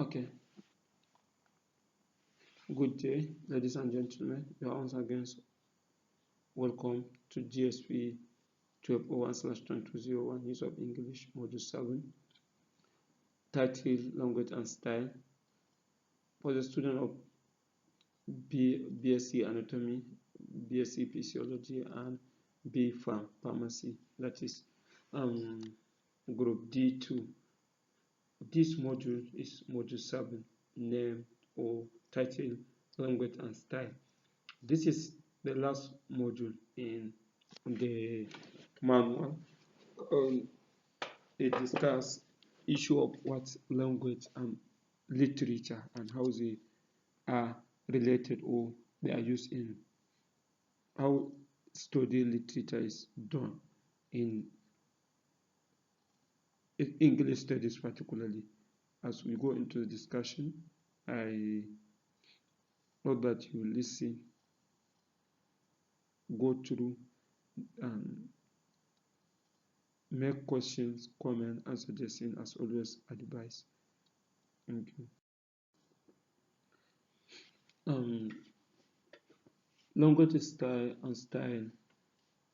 Okay, good day, ladies and gentlemen. You are once again welcome to GSP 1201/2201 Use of English Module 7, title Language and Style. For the student of BSc Anatomy, BSc Physiology, and B Farm Pharmacy, that is Group D2. This module is Module 7, named or title Language and Style. This is the last module in the manual. It discusses issue of what language and literature and how they are related or they are used in how study literature is done in English studies particularly. As we go into the discussion, I hope that you listen, go through and make questions, comment, and suggestions as always advice. Thank you. Language style and style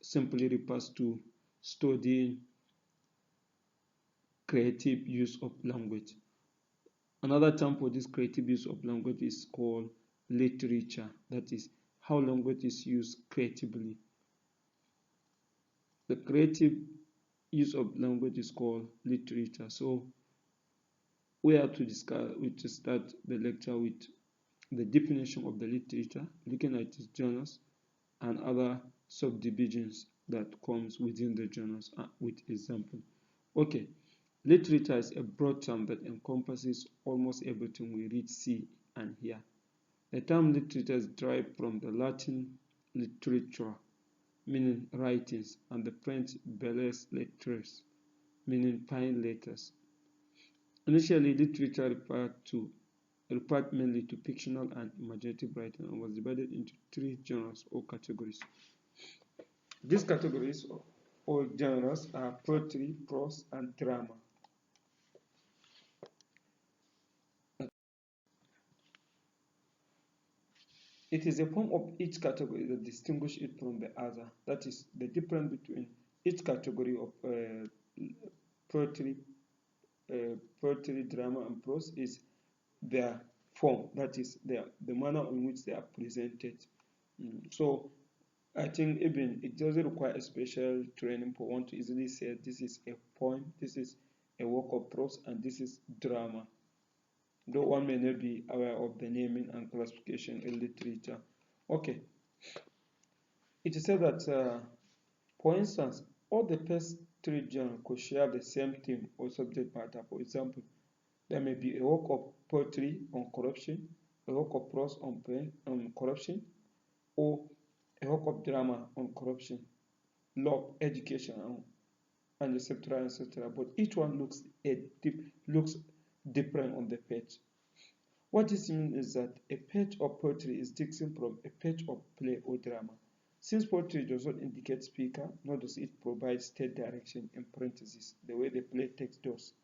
simply refers to studying creative use of language. Another term for this creative use of language is called literature. That is how language is used creatively. The creative use of language is called literature. So we have to start the lecture with the definition of the literature, looking at its genres and other subdivisions that comes within the genres with example. Okay, literature is a broad term that encompasses almost everything we read, see, and hear. The term literature is derived from the Latin literatura, meaning writings, and the French belles lettres, meaning fine letters. Initially, literature referred mainly to fictional and imaginative writing and was divided into three genres or categories. These categories or genres are poetry, prose, and drama. It is a form of each category that distinguishes it from the other. That is, the difference between each category of poetry, drama, and prose is their form. That is, the manner in which they are presented. So, I think even it doesn't require a special training for one to easily say this is a poem, this is a work of prose, and this is drama. Though one may not be aware of the naming and classification in literature. Okay. It is said that, for instance, all the first three genres could share the same theme or subject matter. For example, there may be a work of poetry on corruption, a work of prose on corruption, or a work of drama on corruption, love, education, and etc. etc. But each one looks different on the page. What this means is that a page of poetry is distinct from a page of play or drama. Since poetry does not indicate speaker, nor does it provide state direction in parentheses, the way the play text does.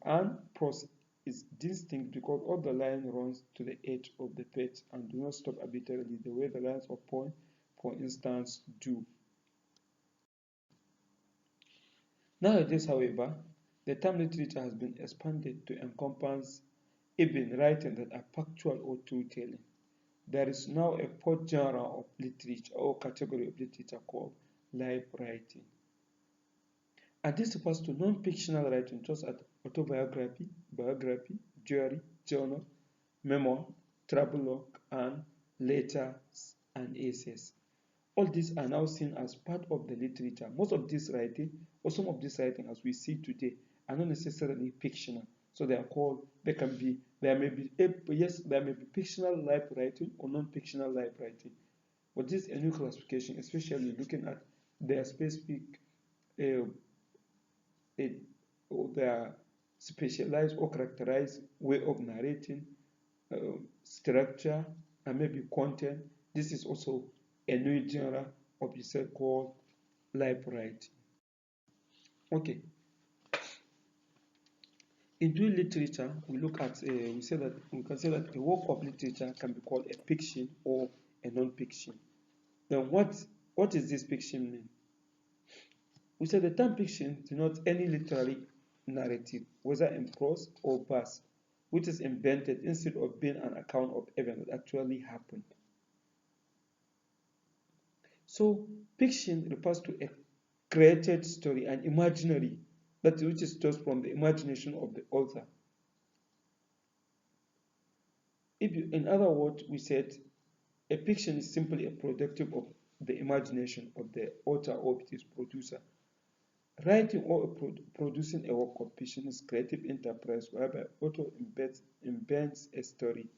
And prose is distinct because all the line runs to the edge of the page and do not stop arbitrarily the way the lines of poem, for instance, do. Nowadays, however, the term literature has been expanded to encompass even writing that are factual or truth-telling. There is now a fourth genre of literature or category of literature called life writing. And this refers to non-fictional writing such as autobiography, biography, diary, journal, memoir, travelogue, and letters and essays. All these are now seen as part of the literature. Most of this writing, or some of this writing as we see today, are not necessarily fictional. So they are called, there may be fictional life writing or non-fictional life writing. But this is a new classification, especially looking at their specific, their specialized or characterized way of narrating, structure, and maybe content. This is also a new genre of essay called life writing. Okay. In doing literature, we look at we can say that a work of literature can be called a fiction or a non-fiction. Then what is this fiction mean? We say the term fiction denotes any literary narrative, whether in prose or verse, which is invented instead of being an account of events that actually happened. So fiction refers to a created story, an imaginary, that which is just from the imagination of the author. In other words, we said a fiction is simply a productive of the imagination of the author or its producer. Writing or producing a work of fiction is creative enterprise whereby author invents a story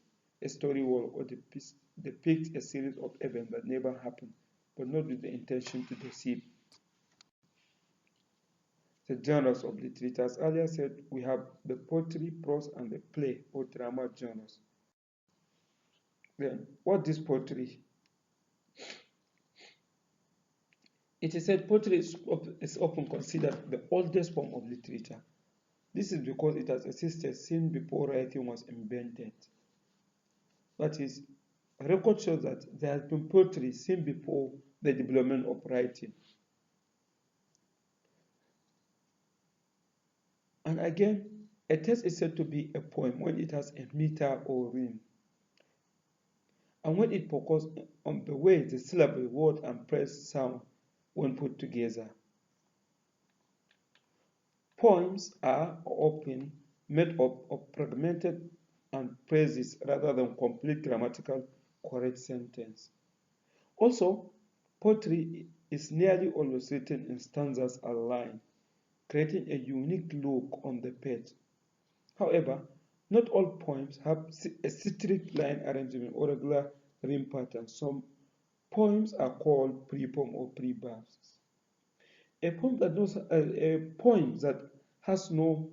world, or depicts a series of events that never happened, but not with the intention to deceive. The genres of literature, as earlier said, we have the poetry, prose, and the play or drama genres. Then, what is poetry? It is said poetry is often considered the oldest form of literature. This is because it has existed since before writing was invented. That is, record shows that there has been poetry since before the development of writing. And again, a text is said to be a poem when it has a meter or rhyme, and when it focuses on the way the syllable, word, and phrase sound when put together. Poems are often made up of fragmented and phrases rather than complete grammatical correct sentence. Also, poetry is nearly always written in stanzas and lines, creating a unique look on the page. However, not all poems have a strict line arrangement or regular rhyme pattern. Some poems are called pre-poem or pre-verses. A poem that has no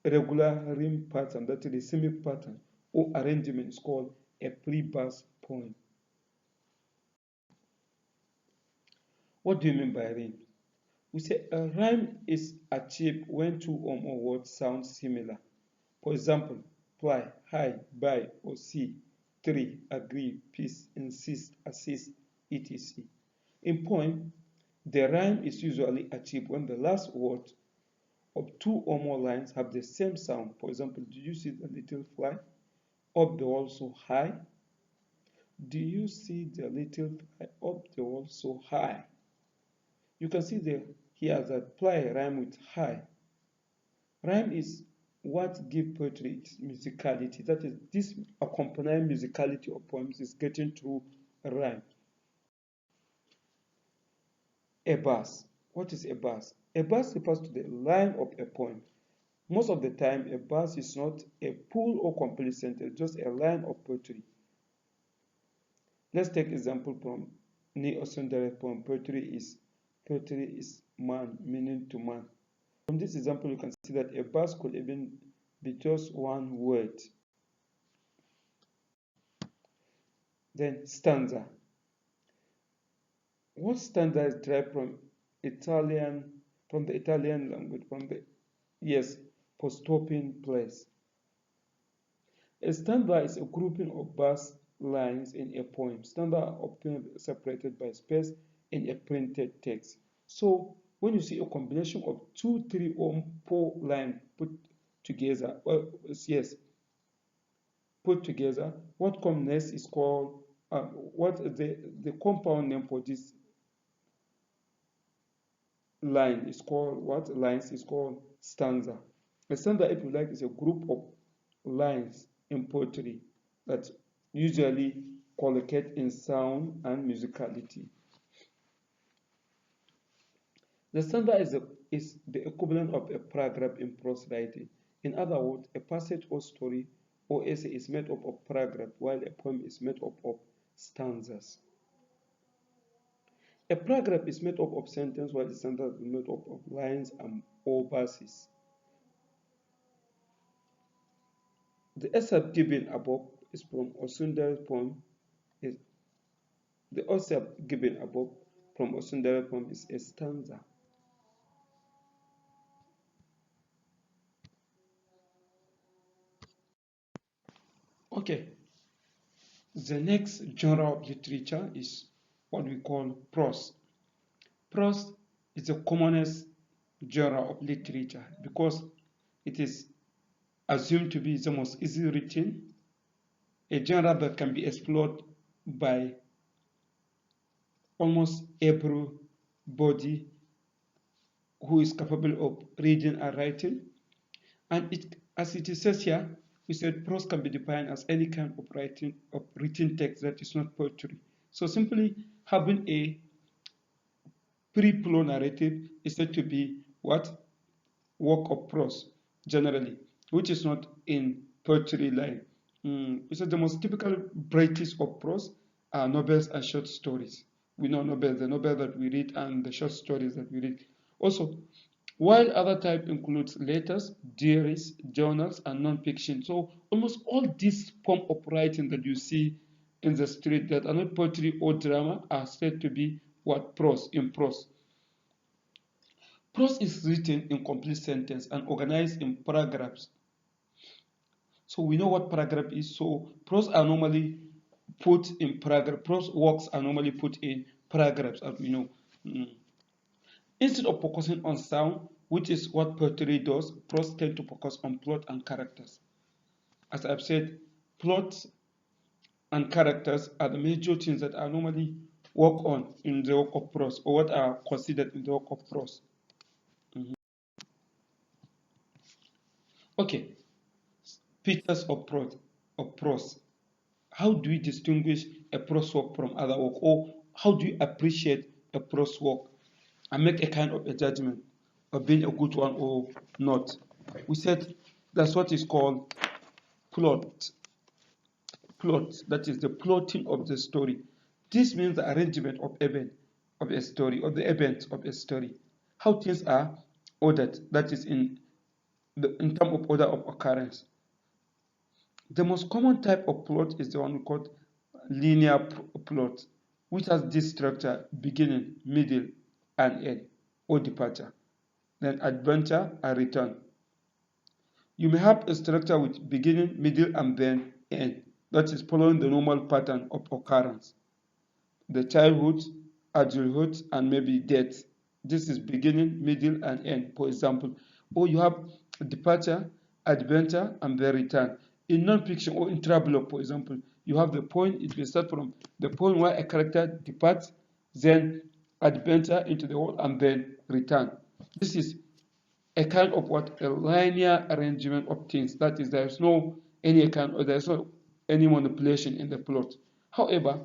regular rhyme pattern, that is rhythmic pattern or arrangement, is called a pre-verse poem. What do you mean by rhyme? We say a rhyme is achieved when two or more words sound similar. For example, fly, high, buy, or see, tree, agree, peace, insist, assist, etc. In poem, the rhyme is usually achieved when the last word of two or more lines have the same sound. For example, do you see the little fly? Up the wall so high. Do you see the little fly up the wall so high? You can see here that fly rhyme with high. Rhyme is what gives poetry its musicality. That is, this accompanying musicality of poems is getting through a rhyme. A verse. What is a verse? A verse refers to the line of a poem. Most of the time, a verse is not a full or complete sentence, just a line of poetry. Let's take example from Neo-Sundare's poem, Poetry is man, meaning to man. From this example, you can see that a verse could even be just one word. Then stanza. What stanza is derived from the Italian language, for stopping place. A stanza is a grouping of verse lines in a poem. Stanza are often separated by space in a printed text. So when you see a combination of 2, 3, or 4 lines put together, what comes next is called the compound name for this line is called what? Lines is called stanza. A stanza, if you like, is a group of lines in poetry that usually collocate in sound and musicality. The stanza is the equivalent of a paragraph in prose writing. In other words, a passage or story or essay is made up of paragraph, while a poem is made up of stanzas. A paragraph is made up of sentences, while a stanza is made up of lines or verses. The excerpt given above is from Osundare's poem. The excerpt given above from Osundare's poem is a stanza. Okay, the next genre of literature is what we call prose. Prose is the commonest genre of literature because it is assumed to be the most easily written, a genre that can be explored by almost everybody who is capable of reading and writing. And as it is says here, we said prose can be defined as any kind of written text that is not poetry. So simply having a pre-flow narrative is said to be what? Work of prose, generally, which is not in poetry line. So the most typical varieties of prose are novels and short stories. We know novels, the novel that we read and the short stories that we read. Also, while other type includes letters, diaries, journals, and non-fiction. So almost all these form of writing that you see in the street that are not poetry or drama are said to be what? Prose, in prose. Prose is written in complete sentence and organized in paragraphs. So we know what paragraph is. So prose are normally put in paragraph. Prose works are normally put in paragraphs, as we know. Instead of focusing on sound, which is what poetry does, prose tend to focus on plot and characters. As I've said, plots and characters are the major things that are normally worked on in the work of prose, or what are considered in the work of prose. Okay, features of prose. How do we distinguish a prose work from other work, or how do you appreciate a prose work and make a kind of a judgment of being a good one or not? We said that's what is called plot. Plot, that is the plotting of the story. This means the arrangement of event of a story, of the events of a story. How things are ordered, that is in terms of order of occurrence. The most common type of plot is the one we call linear plot, which has this structure: beginning, middle, and end, or departure, then adventure and return. You may have a structure with beginning, middle, and then end, that is following the normal pattern of occurrence. The childhood, adulthood, and maybe death. This is beginning, middle, and end, for example. Or you have departure, adventure, and then return. In non-fiction or in travelogue, for example, you have the point. It will start from the point where a character departs, then adventure into the world, and then return. This is a kind of what? A linear arrangement of things. That is, there is no there's no any manipulation in the plot. However,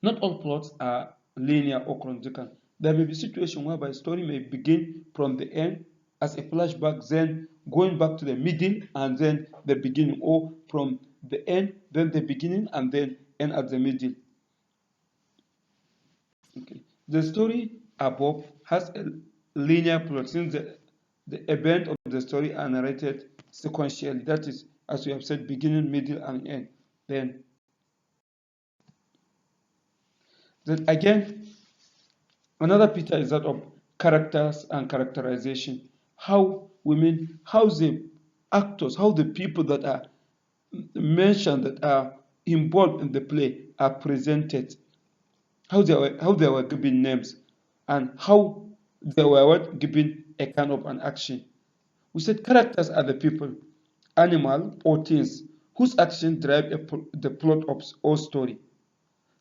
not all plots are linear or chronological. There may be situations whereby a story may begin from the end as a flashback, then going back to the middle and then the beginning, or from the end, then the beginning, and then end at the middle. Okay. The story above has a linear plot since the event of the story are narrated sequentially. That is, as we have said, beginning, middle, and end. Then again, another feature is that of characters and characterization. How the actors, how the people that are mentioned, that are involved in the play, are presented, how they were given names, and how they were given a kind of an action. We said characters are the people, animal, or things whose action drive the plot of or story.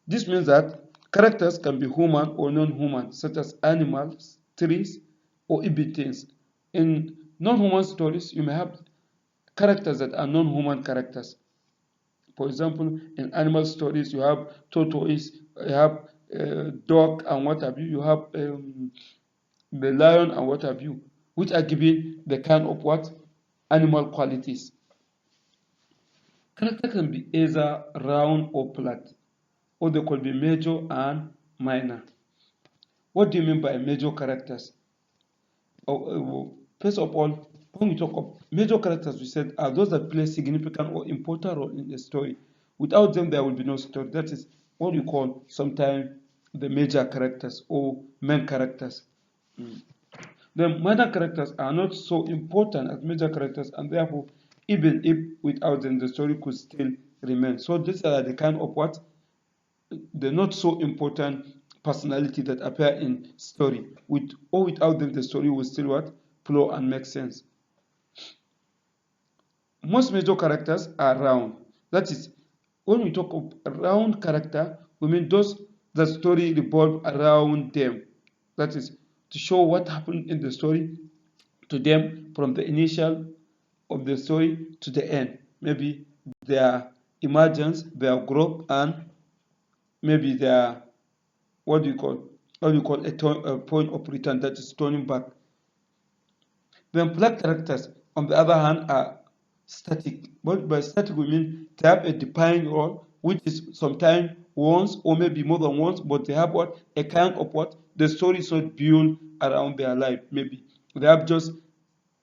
This means that characters can be human or non-human, such as animals, trees, or even things. In non-human stories, you may have characters that are non-human characters. For example, in animal stories, you have tortoise, you have dog, and what have you. You have the lion, and what have you, which are given the kind of what? Animal qualities. Character can be either round or flat, or they could be major and minor. What do you mean by major characters? First of all, when we talk of major characters, we said are those that play significant or important role in the story. Without them, there will be no story. That is what we call sometimes the major characters or main characters. The minor characters are not so important as major characters, and therefore Even if without them the story could still remain. So these are the kind of what the not so important personality that appear in story. With or without them the story will still what flow and make sense. Most major characters are round. That is, when we talk of round character, we mean those the story revolve around them. That is to show what happened in the story to them from the initial of the story to the end. Maybe their emergence, their growth, and maybe their what do you call a point of return, that is turning back. Then flag characters, on the other hand, are static. But by static, we mean they have a defined role, which is sometimes once or maybe more than once, but they have what a kind of what the story is not built around their life. Maybe they have just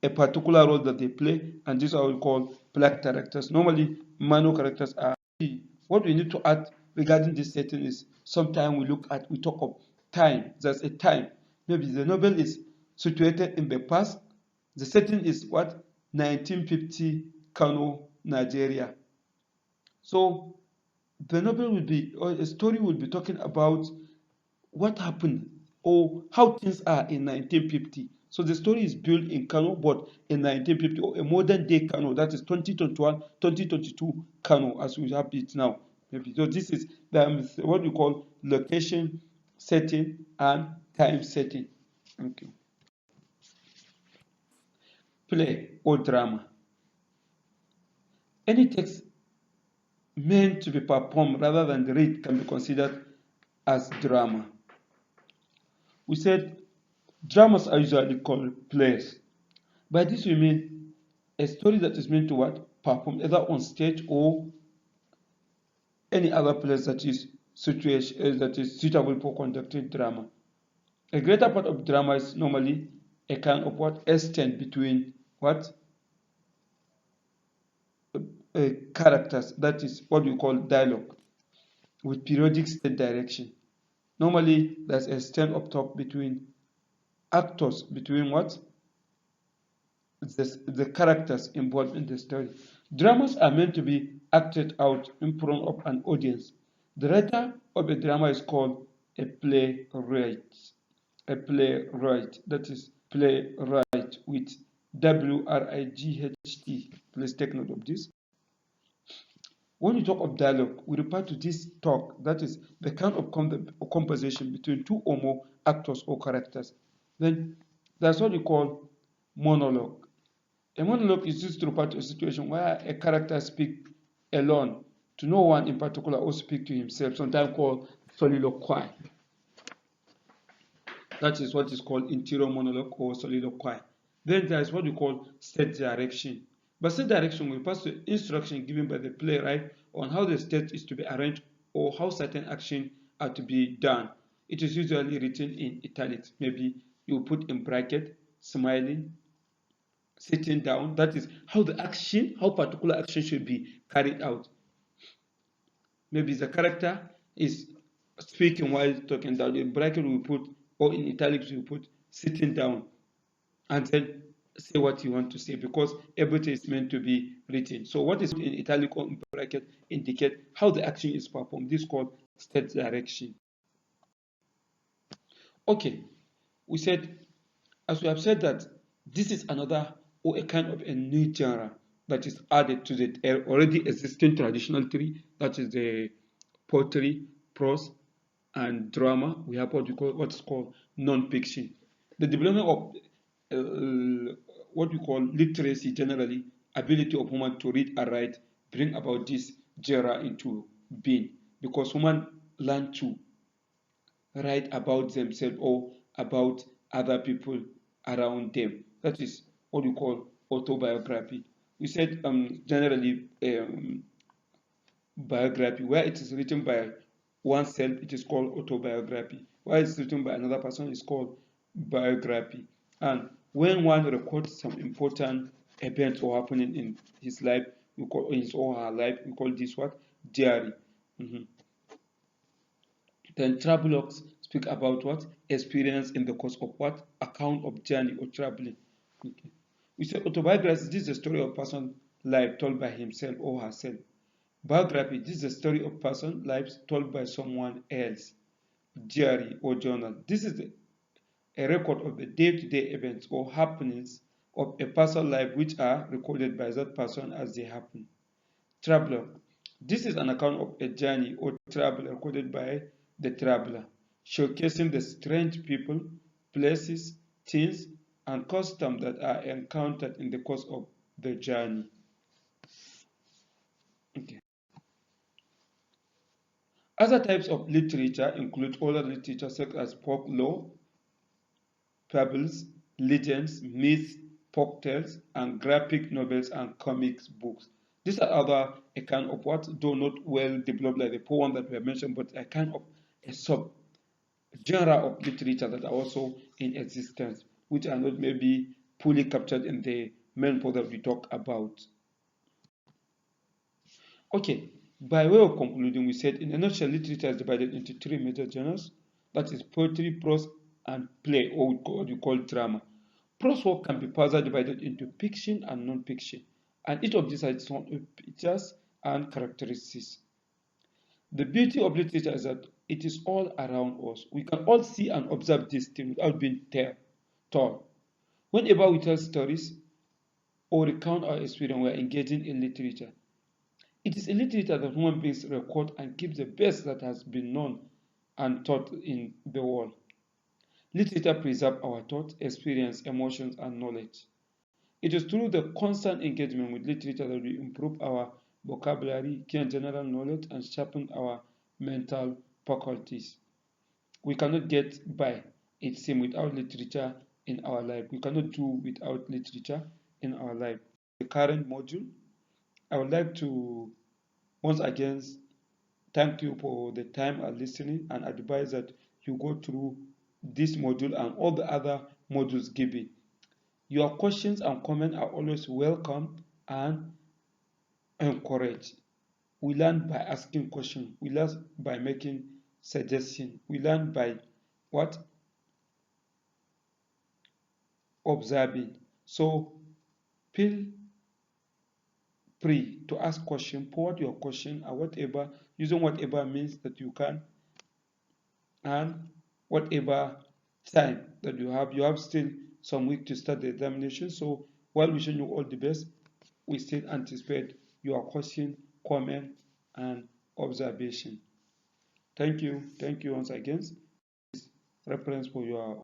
a particular role that they play, and this is what we call flag characters. Normally, minor characters are key. What we need to add regarding this setting is sometimes we talk of time. There's a time. Maybe the novel is situated in the past. The setting is what 1950 Kano, Nigeria. So the novel will be, or a story will be talking about what happened or how things are in 1950. So the story is built in Kano, but in 1950, or a modern day Kano, that is 2021, 2022 Kano, as we have it now. Maybe. So this is what we call location setting and time setting. Okay. Play or drama. Any text meant to be performed rather than read can be considered as drama. We said dramas are usually called plays. By this we mean a story that is meant to what? Perform either on stage or any other place that is suitable for conducting drama. A greater part of drama is normally a kind of what extent between what characters, that is what we call dialogue, with periodic state direction. Normally, there's a extent of talk between actors, between what the characters involved in the story. Dramas are meant to be acted out in front of an audience. The writer of a drama is called a playwright. A playwright, that is playwright with WRIGHT. Please take note of this. When we talk of dialogue, we refer to this talk, that is the kind of conversation between two or more actors or characters. Then that's what we call monologue. A monologue is used to refer to a situation where a character speaks alone to no one in particular or speak to himself, sometimes called soliloquy. That is what is called interior monologue or soliloquy. Then there is what we call stage direction. By stage direction, we pass to instruction given by the playwright on how the stage is to be arranged or how certain actions are to be done. It is usually written in italics. Maybe you put in bracket, smiling, sitting down. That is how the action, how particular action should be carried out. Maybe the character is speaking while talking down. In bracket we put, or in italics we put sitting down, and then say what you want to say, because everything is meant to be written. So what is in italic or in bracket indicate how the action is performed. This is called stage direction. Okay, we said, as we have said, that this is another or a kind of a new genre that is added to the already existing traditional three, that is the poetry, prose, and drama. We have what's called non-fiction. The development of what we call literacy generally, ability of human to read and write, bring about this genre into being, because human learn to write about themselves or about other people around them. That is what we call autobiography. We said generally biography, where it is written by oneself, it is called autobiography. Where it's written by another person, is called biography. And when one records some important event or happening in his life, we call his or her life, we call this what? Diary. Then travelogues speak about what? Experience in the course of what? Account of journey or traveling. Okay. We say autobiography, this is the story of a person life told by himself or herself. Biography, this is a story of person lives told by someone else. Diary or journal, this is a record of the day-to-day events or happenings of a person's life which are recorded by that person as they happen. Traveler, this is an account of a journey or travel recorded by the traveler, showcasing the strange people, places, things, and customs that are encountered in the course of the journey. Okay. Other types of literature include oral literature such as folklore, fables, legends, myths, folktales, and graphic novels and comics books. These are other a kind of what, though not well developed like the poem that we have mentioned, but a kind of a sub genre of literature that are also in existence, which are not maybe fully captured in the main poem that we talk about. Okay, by way of concluding, we said in a nutshell, literature is divided into three major genres. That is poetry, prose, and play, or what we call drama. Prose work can be further divided into fiction and non-fiction, and each of these has its own features and characteristics. The beauty of literature is that it is all around us. We can all see and observe these things without being told. Whenever we tell stories or recount our experience, we are engaging in literature. It is in literature that human beings record and keep the best that has been known and taught in the world. Literature preserves our thoughts, experience, emotions, and knowledge. It is through the constant engagement with literature that we improve our vocabulary, gain general knowledge, and sharpen our mental faculties. We cannot get by, it seems, without literature in our life. We cannot do without literature in our life. The current module, I would like to once again thank you for the time and listening and advise that you go through this module and all the other modules given. Your questions and comments are always welcome and encouraged. We learn by asking questions. We learn by making suggestions. We learn by what? Observing. So feel free to ask questions, forward your question or whatever, using whatever means that you can and whatever time that you have still some week to start the examination. So while wishing you all the best, we still anticipate your question, comment, and observation. Thank you once again. Reference for your